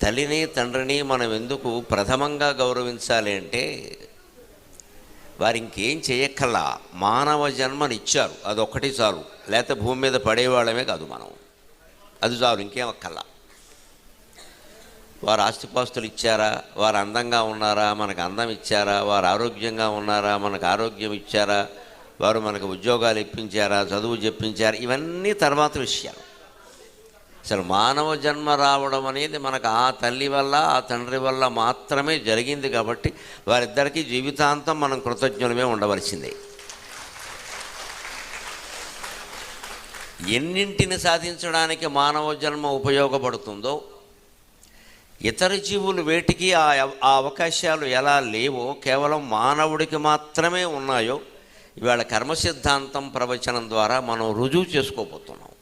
తల్లిని తండ్రిని మనం ఎందుకు ప్రథమంగా గౌరవించాలి అంటే, వారు ఇంకేం చేయక్కల్లా, మానవ జన్మనిచ్చారు, అదొక్కటి చాలు. లేకపోతే భూమి మీద పడేవాళ్ళమే కాదు మనం, అది చాలు, ఇంకేం అక్కల్లా. వారు ఆస్తిపాస్తులు ఇచ్చారా, వారు అందంగా ఉన్నారా, మనకు అందం ఇచ్చారా, వారు ఆరోగ్యంగా ఉన్నారా, మనకు ఆరోగ్యం ఇచ్చారా, వారు మనకు ఉద్యోగాలు ఇప్పించారా, చదువు చెప్పించారా, ఇవన్నీ తర్వాత విషయాలు. అసలు మానవ జన్మ రావడం అనేది మనకు ఆ తల్లి వల్ల ఆ తండ్రి వల్ల మాత్రమే జరిగింది. కాబట్టి వారిద్దరికీ జీవితాంతం మనం కృతజ్ఞులమే ఉండవలసిందే. ఎన్నింటిని సాధించడానికి మానవ జన్మ ఉపయోగపడుతుందో, ఇతర జీవులు వేటికి ఆ అవకాశాలు ఎలా లేవో కేవలం మానవుడికి మాత్రమే ఉన్నాయో ఇవాళ కర్మ సిద్ధాంతం ప్రవచనం ద్వారా మనం రుజువు చేసుకోబోతున్నాం.